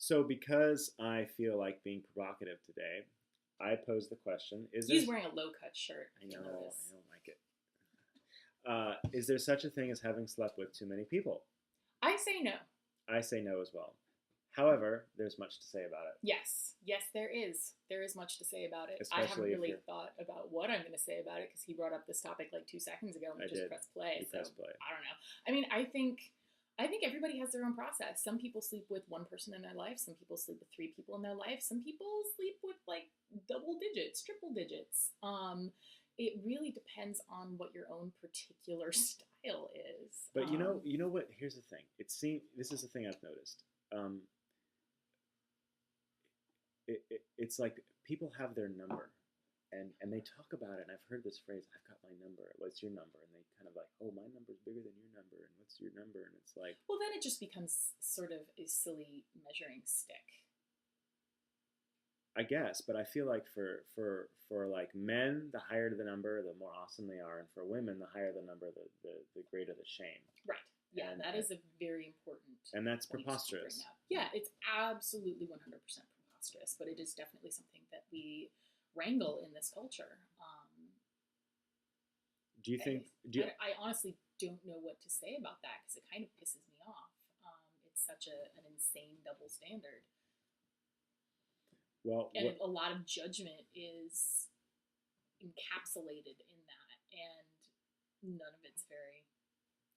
So because I feel like being provocative today, I pose the question: Is there? He's wearing a low-cut shirt. I know I don't like it. Is there such a thing as having slept with too many people? I say no. I say no as well. However, there's much to say about it. Yes, there is. There is much to say about it. I haven't Especially if really you're. thought about what I'm going to say about it because he brought up this topic like 2 seconds ago and I we just did. pressed play. You So press play. I don't know. I mean, I think everybody has their own process. Some people sleep with one person in their life. Some people sleep with 3 people in their life. Some people sleep with like double digits, triple digits. It really depends on what your own particular style is. But you know what? Here's the thing. This is the thing I've noticed. It's like people have their number, and they talk about it. And I've heard this phrase, "I've got my number. What's your number?" And they kind of like, "Oh, my number's bigger than your number." And what's your number? And it's like, well, then it just becomes sort of a silly measuring stick. I guess, but I feel like for like men, the higher the number, the more awesome they are, and for women, the higher the number, the greater the shame. Right. Yeah, and that is a very important. And that's preposterous. Yeah, it's absolutely 100% preposterous, but it is definitely something that we wrangle in this culture. Do you think? I honestly don't know what to say about that because it kind of pisses me off. It's such an insane double standard. Well, and a lot of judgment is encapsulated in that, and none of it's very.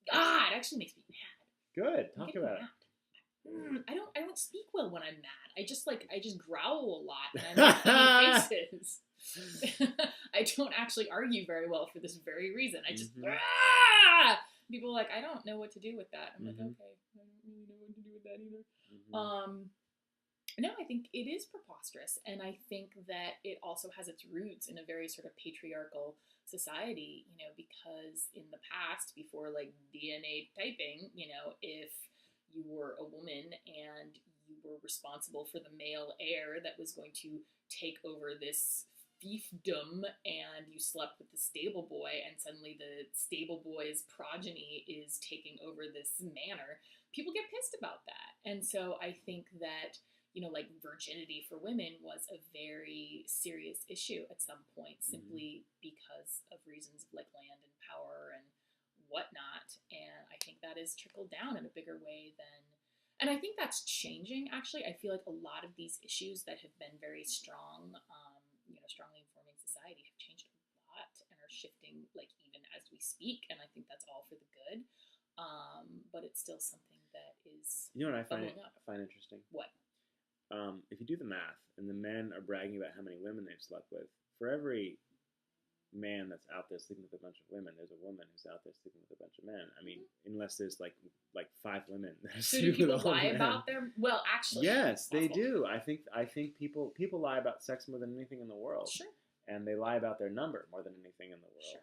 It actually makes me mad. Good, talk about it. I don't speak well when I'm mad. I just growl a lot and I make funny faces. I don't actually argue very well for this very reason. I just people are like, I don't know what to do with that. I'm like, okay, I don't really know what to do with that either. No, I think it is preposterous, and I think that it also has its roots in a very sort of patriarchal society, because in the past, before like DNA typing, if you were a woman and you were responsible for the male heir that was going to take over this fiefdom, and you slept with the stable boy, and suddenly the stable boy's progeny is taking over this manor, people get pissed about that. And so I think that like virginity for women was a very serious issue at some point, simply because of reasons of like land and power and whatnot. And I think that is trickled down in a bigger way than, and I think that's changing. Actually, I feel like a lot of these issues that have been very strong, strongly informing society have changed a lot and are shifting like even as we speak. And I think that's all for the good. But it's still something that is. You know what I find interesting? What? If you do the math, and the men are bragging about how many women they've slept with, for every man that's out there sleeping with a bunch of women, there's a woman who's out there sleeping with a bunch of men. I mean, unless there's like 5 women that are sleeping with all men. Do people lie about their? Well, actually, yes, they do. I think people lie about sex more than anything in the world. Sure. And they lie about their number more than anything in the world. Sure.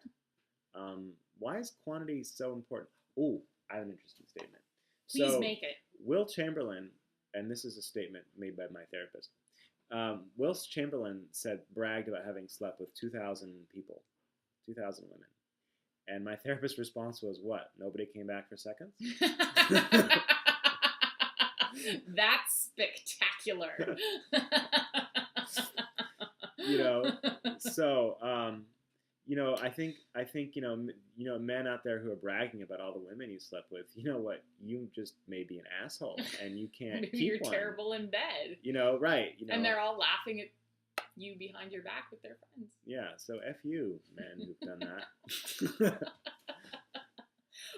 Why is quantity so important? Oh, I have an interesting statement. Please make it. Will Chamberlain. And this is a statement made by my therapist. Will Chamberlain bragged about having slept with 2,000 people, 2,000 women. And my therapist's response was, what? Nobody came back for seconds? That's spectacular. So, I think men out there who are bragging about all the women you slept with, you know what? You just may be an asshole, and you can't. Maybe you're terrible in bed. Right? And they're all laughing at you behind your back with their friends. Yeah. So F you, men who've done that.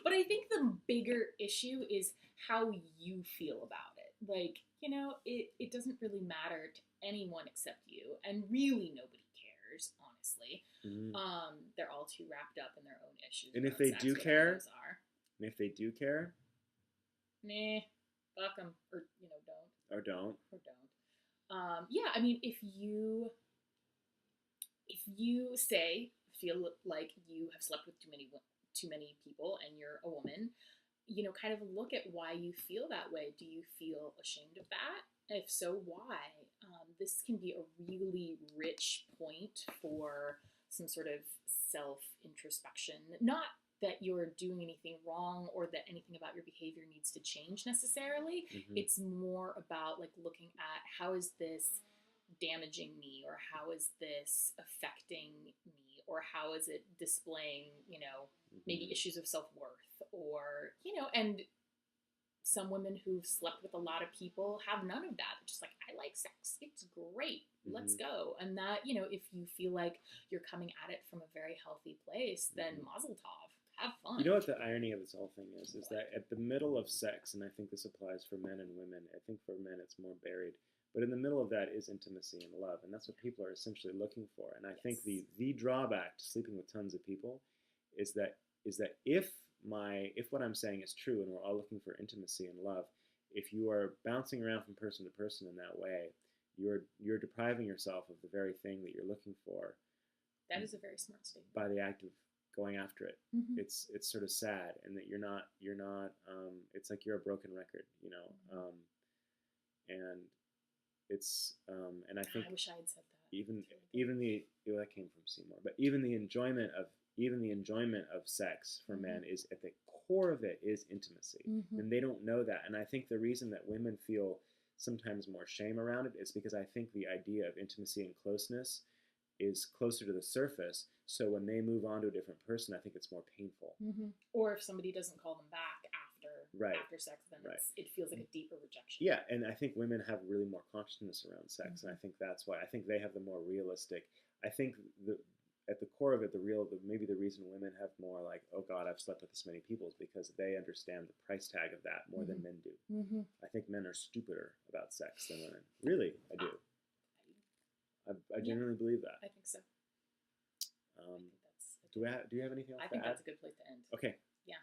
But I think the bigger issue is how you feel about it. Like, it doesn't really matter to anyone except you, and really nobody cares, honestly. They're all too wrapped up in their own issues. And if they do care, nah, fuck them, or don't. Yeah, I mean, if you feel like you have slept with too many people and you're a woman, kind of look at why you feel that way. Do you feel ashamed of that? If so, why? This can be a really rich point for some sort of self-introspection. Not that you're doing anything wrong or that anything about your behavior needs to change necessarily. It's more about like looking at how is this damaging me, or how is this affecting me, or how is it displaying, maybe issues of self-worth, or, and some women who've slept with a lot of people have none of that. They're just like, I like sex. It's great. Let's go. And that, if you feel like you're coming at it from a very healthy place, then mazel tov. Have fun. You know what the irony of this whole thing is that at the middle of sex, and I think this applies for men and women, I think for men it's more buried, but in the middle of that is intimacy and love, and that's what people are essentially looking for. And I think the drawback to sleeping with tons of people is that if what I'm saying is true, and we're all looking for intimacy and love, if you are bouncing around from person to person in that way, you're depriving yourself of the very thing that you're looking for. That is a very smart statement. By the act of going after it. It's sort of sad, and that you're not it's like you're a broken record, and it's and I think I wish I had said that. Even that came from Seymour, but even the enjoyment of sex for men is at the core of it is intimacy, and they don't know that. And I think the reason that women feel sometimes more shame around it is because I think the idea of intimacy and closeness is closer to the surface, so when they move on to a different person, I think it's more painful. Or if somebody doesn't call them back after sex, then it feels like a deeper rejection. Yeah, and I think women have really more consciousness around sex, and I think that's why I think they have the more realistic. I think at the core of it, maybe the reason women have more like, oh God, I've slept with this many people, is because they understand the price tag of that more than men do. I think men are stupider about sex than women. Really, I do. I genuinely believe that. I think so. Do you have anything else to add? I think that's a good place to end. Okay. Yeah.